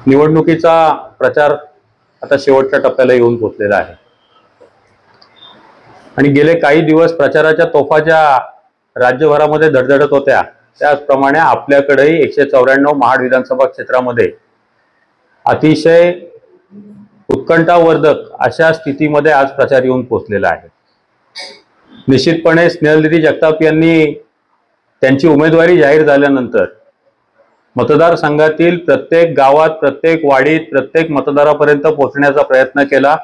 निवडणुकीचा प्रचार आता शेवटच्या टप्प्याला येऊन पोहोचलेला आहे आणि गेले काही दिवस प्रचाराच्या तोफा ज्या राज्यभरामध्ये धडधडत होत्या त्याचप्रमाणे आपल्याकडेही 194 महाड विधानसभा क्षेत्रामध्ये अतिशय उत्कंठावर्धक अशा स्थितीमध्ये आज प्रचार येऊन पोहोचलेला आहे। निश्चितपणे स्नेहलदीदी जगताप यांनी त्यांची उमेदवारी जाहीर झाल्यानंतर मतदारसंघातील प्रत्येक गावात, प्रत्येक वाडीत, प्रत्येक मतदारापर्यंत पोहोचण्याचा प्रयत्न केला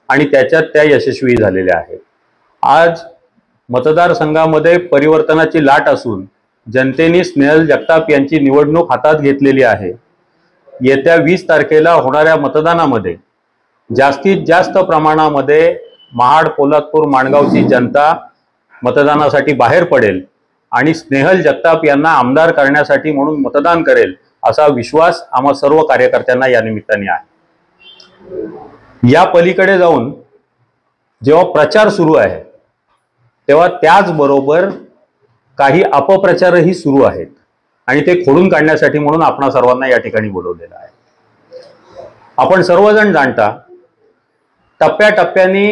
आणि त्याच्यात त्या यशस्वी झालेल्या आहेत। आज मतदारसंघामध्ये परिवर्तनाची लाट असून जनतेने स्नेहल जगताप यांची निवडणूक हातात घेतलेली आहे। येत्या 20 तारखेला होणाऱ्या मतदानामध्ये जास्तीत जास्त प्रमाणामध्ये महाड, पोलादपूर, माणगावची जनता मतदानासाठी बाहेर पडेल आणि स्नेहल जगताप यांना आमदार करण्यासाठी म्हणून मतदान करेल असा विश्वास आम्हा सर्व कार्यकर्त्यांना या निमित्ताने आहे। या पलीकडे जाऊन जेव्हा प्रचार सुरू आहे तेव्हा त्याचबरोबर काही अपप्रचारही सुरू आहेत आणि ते खोडून काढण्यासाठी म्हणून आपणा सर्वांना या ठिकाणी बोलवलेलं आहे। आपण सर्वजण जाणता टप्प्याटप्प्याने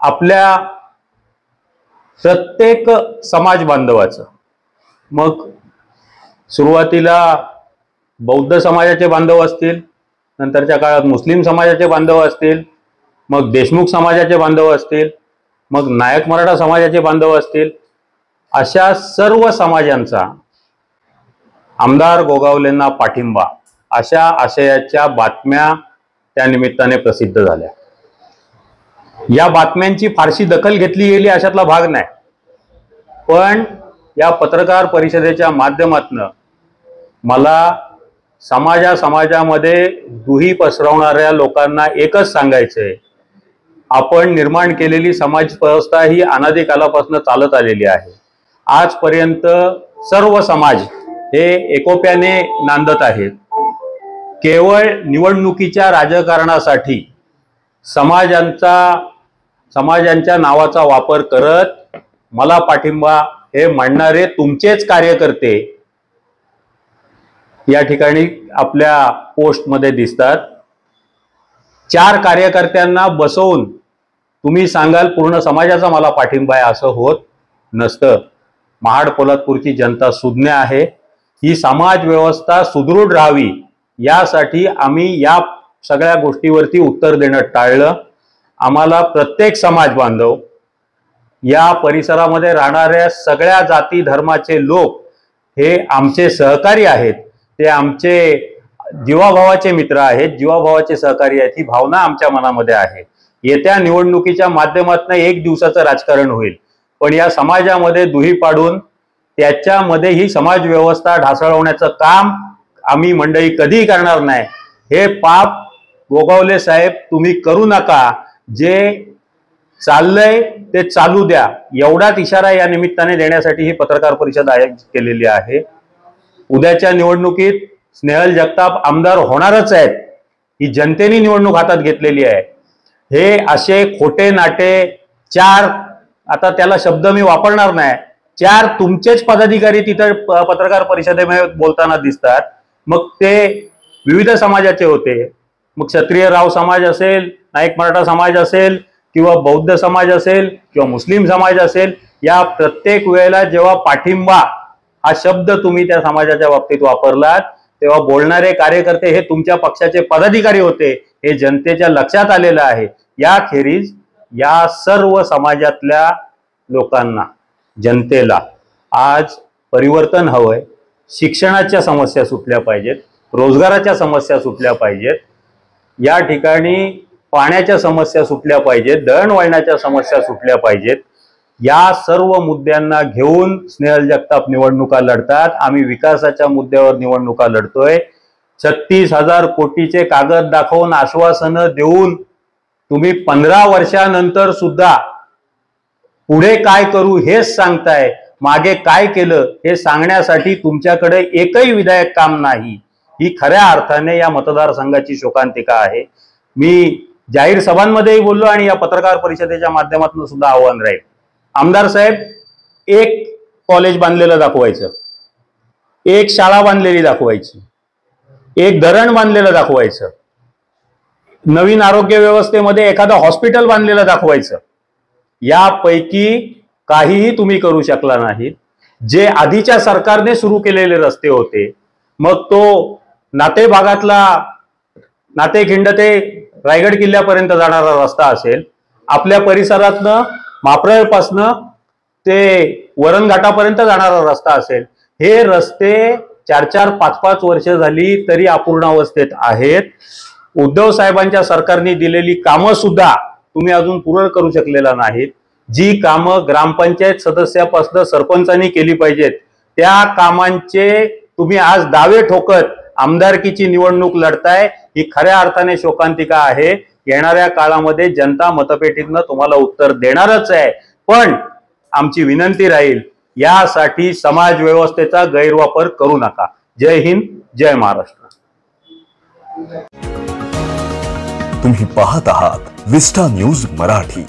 आपल्या प्रत्येक समाज बांधवाचं, मग सुरुवातीला बौद्ध समाजाचे बांधव असतील, नंतरच्या काळात मुस्लिम समाजाचे बांधव असतील, मग देशमुख समाजाचे बांधव असतील, मग नायक मराठा समाजाचे बांधव असतील, अशा सर्व समाजांचा आमदार गोगावलेंना पाठिंबा अशा आशयाच्या बातम्या त्या निमित्ताने प्रसिद्ध झाल्या। या बातम्यांची फारशी दखल घेतली गेली अशातला भाग नाही, पण या पत्रकार परिषदेच्या माध्यमातून मला समाजामध्ये दुही पसरवणाऱ्या लोकांना एकच सांगायचंय, आपण निर्माण केलेली समाज व्यवस्था ही अनादी कालापासून चालत आलेली आहे। आजपर्यंत सर्व समाज हे एकोप्याने नांदत आहेत। केवळ निवडणुकीच्या राजकारणासाठी समाजांच्या नावाचा वापर करत मला पाठिंबा हे म्हणणारे तुमचेच कार्यकर्ते या ठिकाणी आपल्या पोस्टमध्ये दिसतात। 4 कार्यकर्त्यांना बसवून तुम्ही सांगाल पूर्ण समाजाचा मला पाठिंबा आहे असं होत नसतं। महाड पोलादपूरची जनता सुज्ञ आहे। ही समाज व्यवस्था सुदृढ राहावी यासाठी आम्ही या सगळ्या गोष्टीवरती उत्तर देणं टाळलं। आम्हाला प्रत्येक समाज बांधव, या परिसरामध्ये राहणाऱ्या सगळ्या जाती धर्माचे लोक हे आमचे सहकारी आहेत, ते आमचे जीवाभावाचे मित्र आहेत, जीवाभावाचे सहकारी आहेत। ही भावना आमच्या मनामध्ये आहे। येत्या निवडणुकीच्या माध्यमातून 1 दिवसाचं राजकारण होईल, पण या समाजामध्ये दुही पाडून त्याच्यामध्ये ही समाज व्यवस्था ढासळवण्याचं काम आम्ही मंडळी कधीही करणार नाही। हे पाप गोगावले साहेब तुम्ही करू नका। जे चाललंय ते चालू द्या, एवढाच इशारा या निमित्ताने देण्यासाठी ही पत्रकार परिषद आयोजित केलेली आहे। उद्याच्या निवडणुकीत स्नेहल जगताप आमदार होणारच आहेत, ही जनतेने निवडणूक हातात घेतलेली आहे। हे असे खोटे नाटे 4, आता त्याला शब्द मी वापरणार नाही, 4 तुमचेच पदाधिकारी तिथे पत्रकार परिषदेमध्ये बोलताना दिसतात। मग ते विविध समाजाचे होते, मग क्षत्रिय राव समाज असेल, नायक मराठा समाज असेल, किंवा बौद्ध समाज असेल, किंवा मुस्लिम समाज असेल, या प्रत्येक वेळेला जेव्हा पाठिंबा हा शब्द तुम्ही त्या समाजाच्या बाबतीत वापरलात तेव्हा बोलणारे कार्यकर्ते हे तुमच्या पक्षाचे पदाधिकारी होते, हे जनतेच्या लक्षात आलेलं आहे। याखेरीज या सर्व समाजातल्या लोकांना, जनतेला आज परिवर्तन हवंय। शिक्षणाच्या समस्या सुटल्या पाहिजेत, रोजगाराच्या समस्या सुटल्या पाहिजेत, या ठिकाणी पाण्याच्या समस्या सुटल्या पाहिजेत, दळणवळणाच्या समस्या सुटल्या पाहिजेत। या सर्व मुद्द्यांना घेऊन स्नेहल जगताप निवडणुका लढतात। आम्ही विकासाच्या मुद्द्यावर निवडणुका लढतोय। 36,000 कोटीचे कागद दाखवून, आश्वासनं देऊन तुम्ही 15 वर्षानंतर सुद्धा पुढे काय करू हेच सांगताय, मागे काय केलं हे सांगण्यासाठी तुमच्याकडे एकही विधायक काम नाही। ही खऱ्या अर्थाने या मतदारसंघाची शोकांतिका आहे। मी जाहीर सभांमध्येही बोललो आणि या पत्रकार परिषदेच्या माध्यमातून सुद्धा आव्हान राहील, आमदार साहेब, 1 कॉलेज बांधलेलं दाखवायचं, 1 शाळा बांधलेली दाखवायची, एक धरण बांधलेलं दाखवायचं, नवीन आरोग्य व्यवस्थेमध्ये एखादं हॉस्पिटल बांधलेलं दाखवायचं. यापैकी काहीही तुम्ही करू शकला नाहीत. जे आधीच्या सरकारने सुरू केलेले रस्ते होते, मग तो नाते भागातला नातेखिंड ते रायगड किल्ल्यापर्यंत जाणारा रस्ता असेल, आपल्या परिसरातनं माप्रळपासनं ते वरण घाटापर्यंत जाणारा रस्ता असेल, हे रस्ते 4-4, 5-5 वर्ष झाली तरी अपूर्णावस्थेत आहेत. उद्धव साहेबांच्या सरकारने दिलेली कामं सुद्धा तुम्ही अजून पूर्ण करू शकलेला नाहीत. जी कामं ग्रामपंचायत सदस्यापासून सरपंचांनी केली पाहिजेत, त्या कामांचे तुम्ही आज दावे ठोकत आमदारकीची निवडणूक लढताय. ही खऱ्या अर्थाने शोकांतिका आहे. येणाऱ्या काळामध्ये जनता मतपेटीतनं तुम्हाला उत्तर देणारच आहे. पण आमची विनंती राहील, यासाठी समाज व्यवस्थेचा गैरवापर करू नका. जय हिंद, जय महाराष्ट्र. तुम्ही पाहत आहात विस्टा न्यूज मराठी.